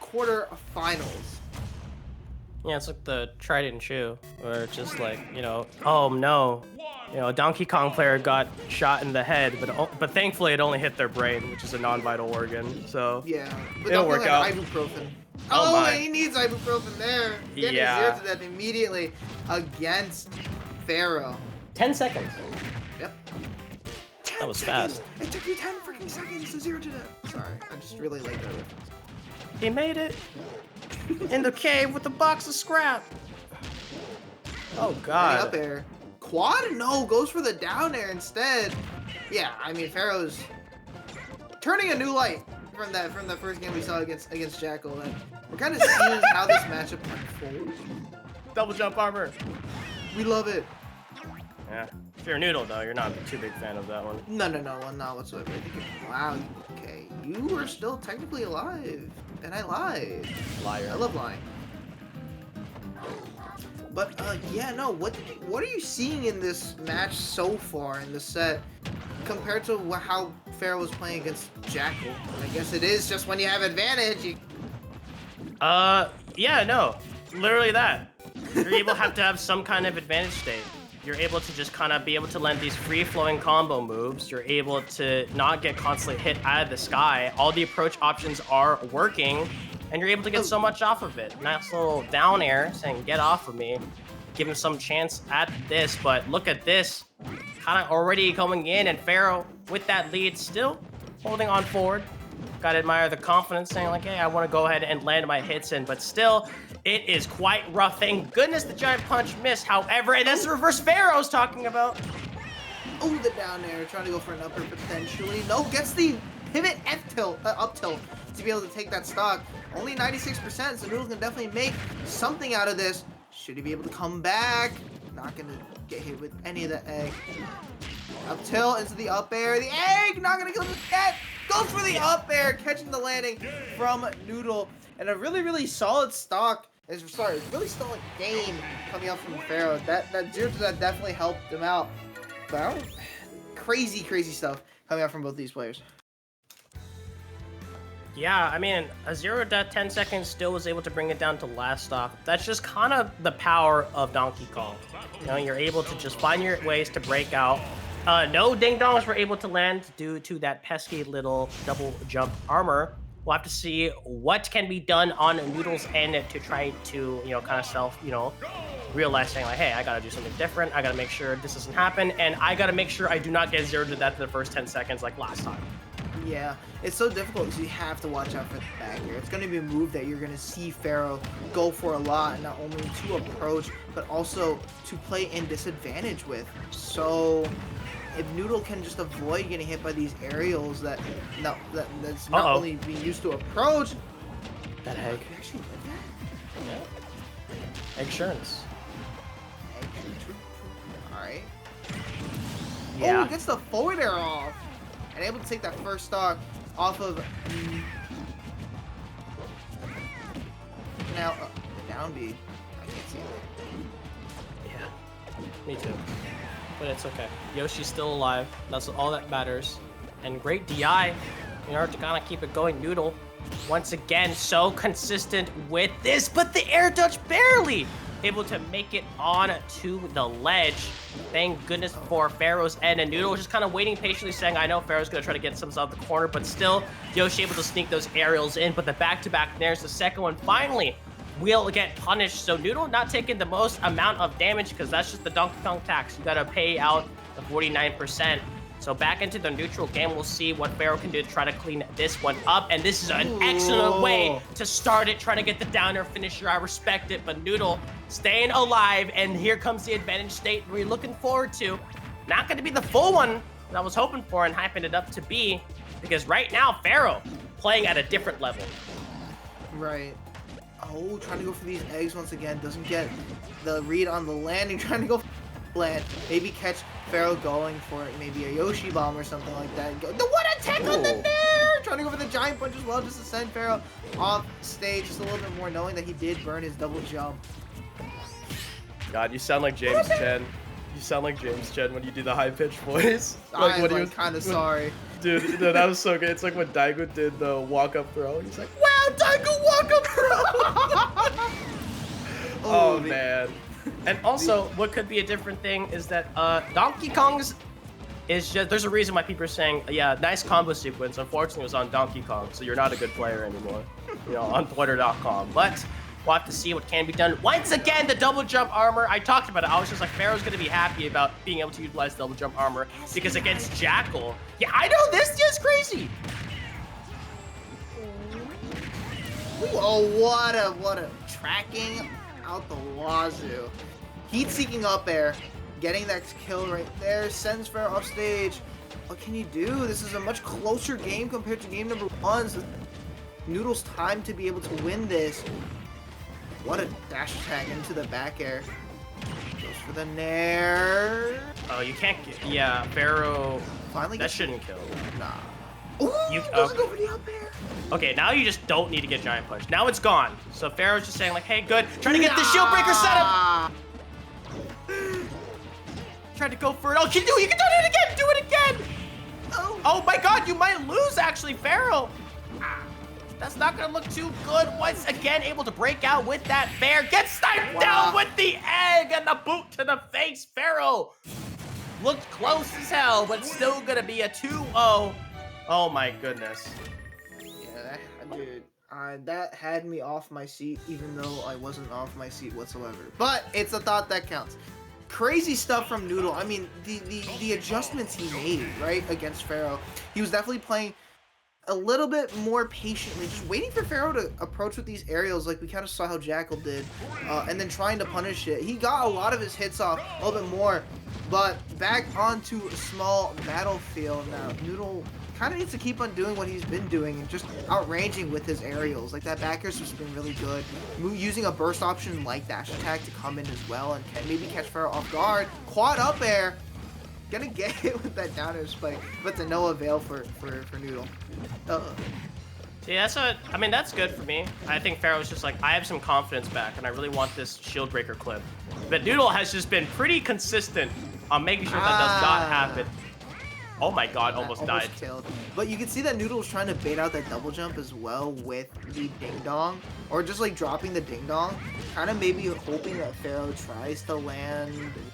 quarterfinals. Yeah, it's like the tried and true, where it's just like, you know, oh no, you know, a Donkey Kong player got shot in the head, but thankfully it only hit their brain, which is a non-vital organ, so yeah, but it'll work out. Ibuprofen. Oh my. He needs ibuprofen there. Getting 0 to death immediately against Pharaoh. 10 seconds. Yep. That was fast. It took you 10 freaking seconds to 0 to death. Sorry, I just really like that reference. He made it in the cave with a box of scrap. Oh god. Up air. Quad? No, goes for the down air instead. Yeah, I mean Pharaoh's turning a new light from the first game we saw against Jackal. And we're kind of seeing how this matchup unfolds. Double jump armor. We love it. Yeah. If you're a Noodle though, you're not too big fan of that one. No, not whatsoever. Wow. Okay, you are still technically alive, and I lied. Liar. I love lying. But yeah, no. What are you seeing in this match so far in the set, compared to how Pharaoh was playing against Jackal? I guess it is just when you have advantage. Yeah, no, literally that. You're able to have some kind of advantage state. You're able to just kind of be able to land these free-flowing combo moves. You're able to not get constantly hit out of the sky. All the approach options are working, and you're able to get so much off of it. Nice little down air saying, get off of me. Give him some chance at this, but look at this. Kind of already coming in, and Pharaoh, with that lead, still holding on forward. Gotta admire the confidence, saying like, hey, I want to go ahead and land my hits in, but still, it is quite rough. Thank goodness the giant punch missed. However, and that's the reverse Pharaoh's talking about. Oh, the down air, trying to go for an upper potentially. No, gets the pivot F tilt, up tilt to be able to take that stock. Only 96%, so Noodle can definitely make something out of this. Should he be able to come back? Not gonna get hit with any of the egg. Up tilt into the up air. The egg not gonna kill the cat. Goes for the up air, catching the landing from Noodle. And a really, really solid stock. Really solid game coming out from Pharaoh. That 0 to that definitely helped him out. But crazy, crazy stuff coming out from both these players. Yeah, I mean, a 0 to 10 seconds still was able to bring it down to last stock. That's just kind of the power of Donkey Kong. You know, you're able to just find your ways to break out. No ding-dongs were able to land due to that pesky little double jump armor. We'll have to see what can be done on Noodle's end to try to, you know, kind of realize saying like, hey, I gotta do something different. I gotta make sure this doesn't happen, and I gotta make sure I do not get 0 to death in the first 10 seconds like last time. Yeah, it's so difficult because you have to watch out for the back air. It's going to be a move that you're going to see Pharaoh go for a lot, not only to approach, but also to play in disadvantage with. So if Noodle can just avoid getting hit by these aerials that's not only being used to approach. That egg. Can actually live that? Yeah. Insurance. Alright. Yeah. Oh, gets the forward air off. And able to take that first stock off of now the down B. I can't see it. Yeah, me too. But it's okay. Yoshi's still alive. That's all that matters. And great DI in order to kind of keep it going. Noodle, once again, so consistent with this, but the air dodge barely able to make it on to the ledge. Thank goodness for Pharaoh's end, and Noodle just kind of waiting patiently, saying, I know Pharaoh's going to try to get some out of the corner, but still, Yoshi able to sneak those aerials in, but the back-to-back there's the second one finally will get punished. So Noodle not taking the most amount of damage, because that's just the Donkey Kong tax. You got to pay out the 49%. So back into the neutral game, we'll see what Pharaoh can do to try to clean this one up. And this is an excellent way to start it, trying to get the downer finisher. I respect it, but Noodle staying alive, and here comes the advantage state we're looking forward to. Not going to be the full one that I was hoping for and hyping it up to be, because right now, Pharaoh playing at a different level. Right. Oh, trying to go for these eggs once again. Doesn't get the read on the landing. Trying to go land. Maybe catch Pharaoh going for it. Maybe a Yoshi bomb or something like that. The one attack on the nair! Trying to go for the giant punch as well, just to send Pharaoh off stage just a little bit more, knowing that he did burn his double jump. God, you sound like James Chen. You sound like James Chen when you do the high-pitched voice. I'm kind of sorry. Dude, no, that was so good. It's like when Daigo did the walk-up throw. He's like, wow, Daigo walk And also, what could be a different thing is that Donkey Kong's is just, there's a reason why people are saying, yeah, nice combo sequence. Unfortunately, it was on Donkey Kong, so you're not a good player anymore, you know, on Twitter.com. But we'll have to see what can be done. Once again, the double jump armor, I talked about it. I was just like, Pharaoh's going to be happy about being able to utilize double jump armor because against Jackal. Yeah, I know, this is crazy. Oh, what a tracking out the wazoo. Heat-seeking up air, getting that kill right there, sends Pharaoh off stage. What can you do? This is a much closer game compared to game number 1. So Noodle's time to be able to win this. What a dash attack into the back air. Goes for the nair. Oh, you can't get, yeah, Pharaoh, Finally that shouldn't kill. Nah. Ooh, You- doesn't go for the up air. Okay, now you just don't need to get Giant Punch. Now it's gone. So Pharaoh's just saying like, hey, good. Trying to get the shield breaker set up. Tried to go for it. Oh, you can do it again. Do it again. Oh my God, you might lose actually, Pharaoh. That's not gonna look too good. Once again, able to break out with that bear. Gets sniped down with the egg and the boot to the face. Pharaoh looked close as hell, but still gonna be a 2-0. Oh my goodness. Yeah, dude. That had me off my seat, even though I wasn't off my seat whatsoever. But it's a thought that counts. Crazy stuff from Noodle. I mean, the adjustments he made, right, against Pharaoh. He was definitely playing a little bit more patiently, just waiting for Pharaoh to approach with these aerials like we kind of saw how Jackal did, and then trying to punish it. He got a lot of his hits off, a little bit more, but back onto a small battlefield now. Noodle kind of needs to keep on doing what he's been doing and just outranging with his aerials. Like that back air's just been really good. Using a burst option like dash attack to come in as well and maybe catch Pharaoh off guard. Quad up air. Gonna get hit with that down air spike, but to no avail for Noodle. See, that's good for me. I think Pharaoh's just like, I have some confidence back, and I really want this shield breaker clip. But Noodle has just been pretty consistent on making sure that does not happen. Oh my God, almost died. Killed. But you can see that Noodle was trying to bait out that double jump as well with the ding dong, or just like dropping the ding dong, kind of maybe hoping that Pharaoh tries to land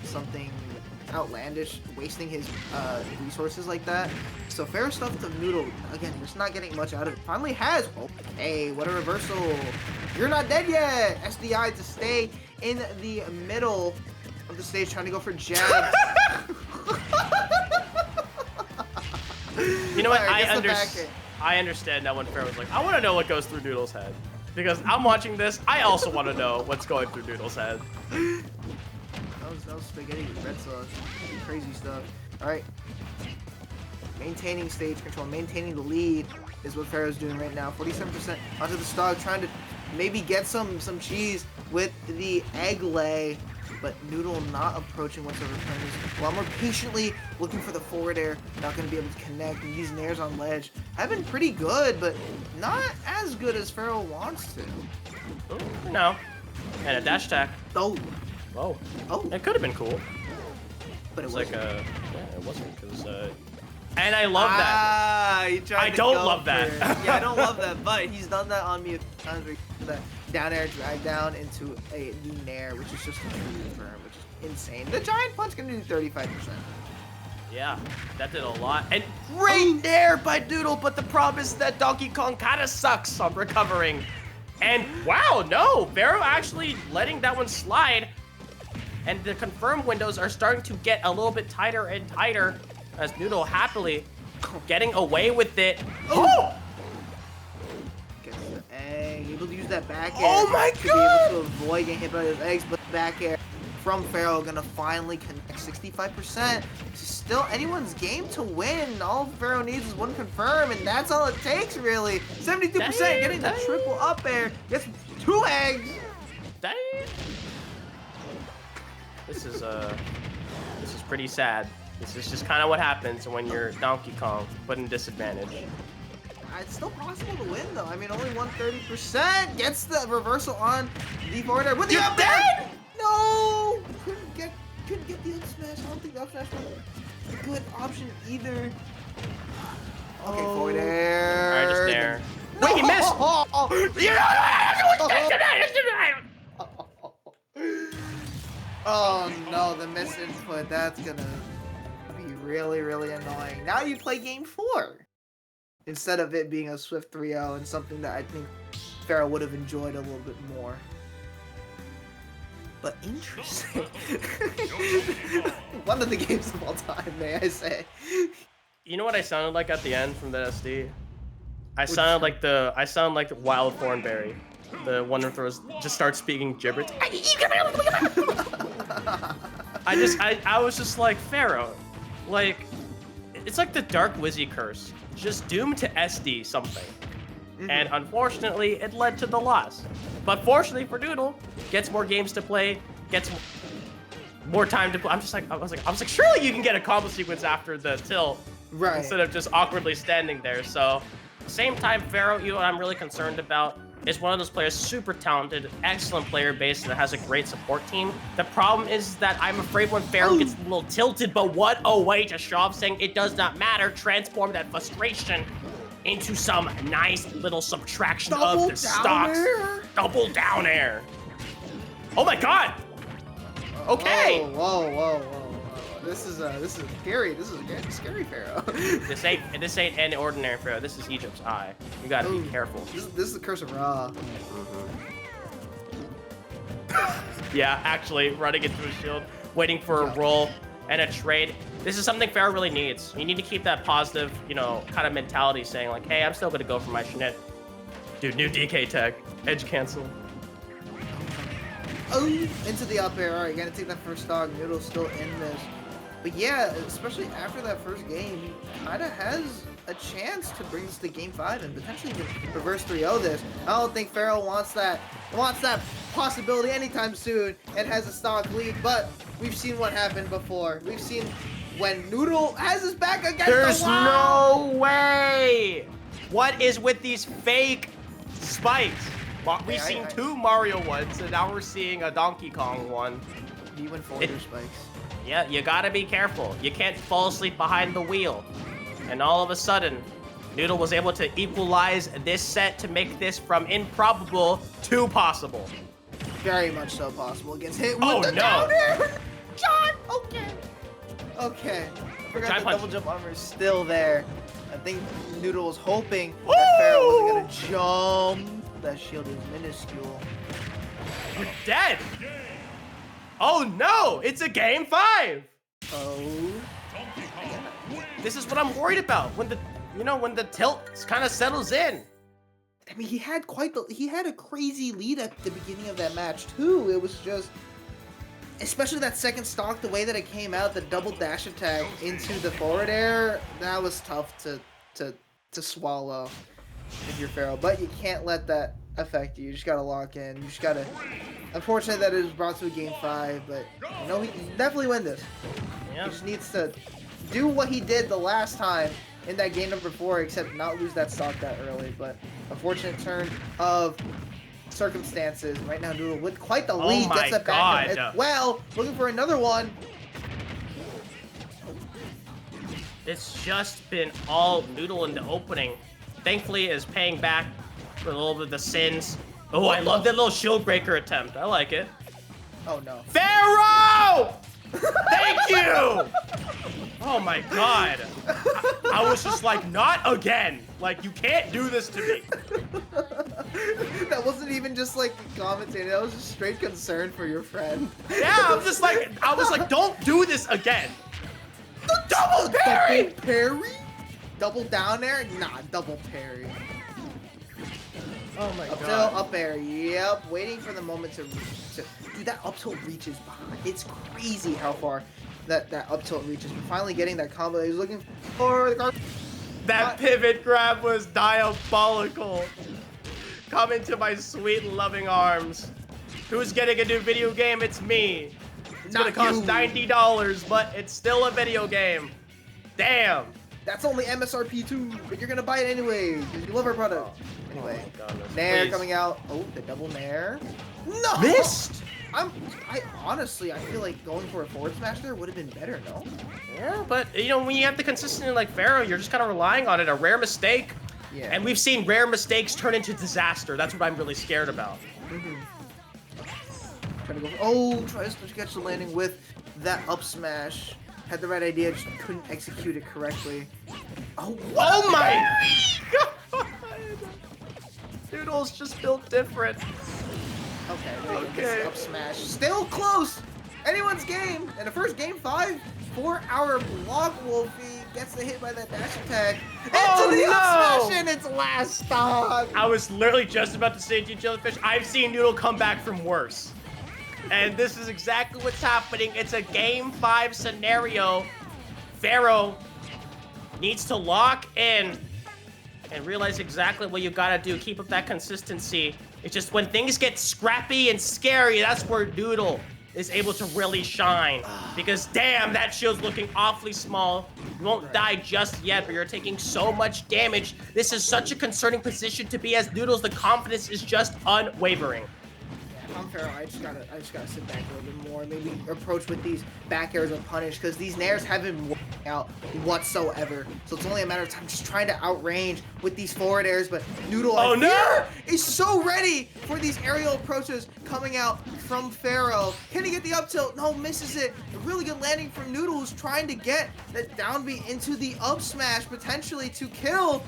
something outlandish, wasting his resources like that. So Pharaoh stuff to Noodle, again, just not getting much out of it. Finally has, okay, what a reversal. You're not dead yet. SDI to stay in the middle of the stage, trying to go for jab. You know what, I understand now when Pharaoh's like, I want to know what goes through Noodle's head. Because I'm watching this, I also want to know what's going through Noodle's head. That was spaghetti with red sauce. Crazy stuff. Alright. Maintaining stage control, maintaining the lead is what Pharaoh's doing right now. 47% onto the stock, trying to maybe get some cheese with the egg lay. But Noodle not approaching whatsoever. A lot more patiently looking for the forward air. Not going to be able to connect and use nairs on ledge. Have been pretty good, but not as good as Pharaoh wants to. Ooh, no. And a dash attack. Oh. Whoa. Oh. It could have been cool. But it was wasn't. like yeah, it wasn't because and I love that. I don't love that. Yeah, I don't love that, but he's done that on me a few times. That down air drag down into a nair, which is just a true firm, which is insane. The giant punch can do 35%. Yeah, that did a lot. And great nair by Noodle, but the problem is that Donkey Kong kind of sucks on recovering. And wow, no, Pharaoh actually letting that one slide. And the confirm windows are starting to get a little bit tighter and tighter as Noodle happily getting away with it. Oh! Gets the egg, able to use that back air. Oh my to God! be able to avoid getting hit by those eggs, but back air from Pharaoh gonna finally connect 65%. It's still anyone's game to win. All Pharaoh needs is one confirm, and that's all it takes, really. 72% getting the triple up air. Gets 2 eggs. Dang. This is pretty sad. This is just kind of what happens when you're Donkey Kong, but in disadvantage. It's still possible to win, though. I mean, only 130% gets the reversal on the forward air. With the up air! No! Couldn't get the up smash. I don't think the up smash was a good option either. Okay, forward air. Alright, just there. No! Wait, he missed! Oh no, the misinput. That's gonna be really, really annoying. Now you play game 4 instead of it being a swift 3-0 and something that I think Pharaoh would have enjoyed a little bit more. But interesting. One of the games of all time, may I say. You know what I sounded like at the end from the SD? I sounded like the Wild Thornberry. The one who just starts speaking gibberish. I was just like, Pharaoh, like, it's like the Dark Wizzy curse, just doomed to SD something. And unfortunately, it led to the loss. But fortunately for Noodl, gets more games to play, gets more time to play. I was like, surely you can get a combo sequence after the tilt, right? Instead of just awkwardly standing there. So, same time, Pharaoh, you know what I'm really concerned about is one of those players, super talented, excellent player base that has a great support team. The problem is that I'm afraid when Pharaoh gets a little tilted, but what a way to show off, saying it does not matter, transform that frustration into some nice little subtraction of the stocks. Double down air. Oh my god! Okay! Whoa. This is scary. This is a scary Pharaoh. This ain't any ordinary Pharaoh. This is Egypt's eye. You gotta be careful. This is the curse of Ra. Yeah, actually, running into a shield, waiting for a roll and a trade. This is something Pharaoh really needs. You need to keep that positive, you know, kind of mentality, saying like, hey, I'm still gonna go for my Shinit. Dude, new DK tech. Edge cancel. Oh, into the up air. All right, gotta take that first stock. Noodle's still in this. But yeah, especially after that first game, he kind of has a chance to bring this to game 5 and potentially even reverse 3-0 this. I don't think Pharaoh wants that possibility anytime soon and has a stock lead, but we've seen what happened before. We've seen when Noodle has his back against There's the wall. no way! What is with these fake spikes? We've seen 2 Mario ones, and now we're seeing a Donkey Kong one. He went for your spikes. Yeah, you gotta be careful. You can't fall asleep behind the wheel. And all of a sudden, Noodle was able to equalize this set to make this from improbable to possible. Very much so possible. Gets hit with the down air. John, okay. Forgot the double jump armor is still there. I think Noodle was hoping that Pharaoh wasn't gonna jump. That shield is minuscule. You're dead. Oh no! It's a game 5. Oh. This is what I'm worried about when the tilt kind of settles in. I mean, he had a crazy lead at the beginning of that match too. It was just, especially that second stock, the way that it came out, the double dash attack into the forward air, that was tough to swallow if you're Pharaoh. But you can't let that affect you. You just gotta lock in. You just gotta. Unfortunate that it was brought to a game 5, but you know, he can definitely win this. He just needs to do what he did the last time in that game number 4, except not lose that stock that early. But unfortunate turn of circumstances. Right now, Noodle with quite the lead. Oh my gets it back as well. Looking for another one. It's just been all Noodle in the opening. Thankfully, is paying back for a little bit of the sins. Oh, I love that little shield breaker attempt. I like it. Oh no. Pharaoh! Thank you! Oh my god. I was just like, not again. Like, you can't do this to me. That wasn't even just like commentating. That was just straight concern for your friend. Yeah, I was like, don't do this again. The double parry! Double parry? Double down air? Nah, double parry. Oh my god. Up tilt, up air. Yep. Waiting for the moment to dude, that up tilt reaches behind. It's crazy how far that up tilt reaches. We're finally getting that combo that he's looking for. That pivot grab was diabolical. Come into my sweet loving arms. Who's getting a new video game? It's me. It's gonna cost $90, but it's still a video game. Damn. That's only MSRP too, but you're gonna buy it anyway because you love our product. Anyway, Nair coming out. Oh, the double Nair. No! Missed! I honestly, I feel like going for a forward smash there would have been better, no? Yeah, but you know, when you have the consistency like Pharaoh, you're just kind of relying on it. A rare mistake. Yeah. And we've seen rare mistakes turn into disaster. That's what I'm really scared about. Try to go. Oh, tries to catch the landing with that up smash. Had the right idea, just couldn't execute it correctly. Oh, Oh my god! Noodle's just built different. Okay. Up smash. Still close. Anyone's game. And the first game 5, 4-hour block Wolfie gets the hit by that dash attack. Oh, Into the no! up smash and its last stock. I was literally just about to say to you, Jellyfish, I've seen Noodle come back from worse. And this is exactly what's happening. It's a game 5 scenario. Pharaoh needs to lock in and realize exactly what you gotta do. Keep up that consistency. It's just when things get scrappy and scary, that's where Noodle is able to really shine. Because damn, that shield's looking awfully small. You won't die just yet, but you're taking so much damage. This is such a concerning position to be as Noodles. The confidence is just unwavering. If I'm Pharaoh, I just gotta sit back a little bit more. Maybe approach with these back airs and punish, because these nairs haven't been working out whatsoever. So it's only a matter of time just trying to outrange with these forward airs. But Noodle is so ready for these aerial approaches coming out from Pharaoh. Can he get the up tilt? No, misses it. A really good landing from Noodle, who's trying to get that down B into the up smash, potentially to kill.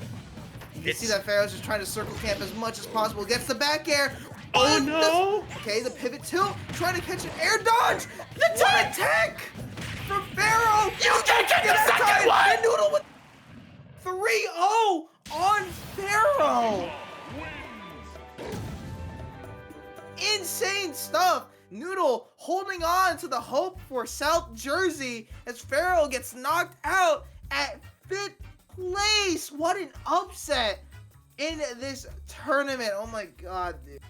You see that Pharaoh's just trying to circle camp as much as possible. Gets the back air. Oh no! Okay, the pivot tilt, trying to catch an air dodge. The time tech from Pharaoh. You can't get the second one! And Noodle with 3-0 on Pharaoh. Insane stuff. Noodle holding on to the hope for South Jersey as Pharaoh gets knocked out at 5th place. What an upset in this tournament. Oh my god, dude.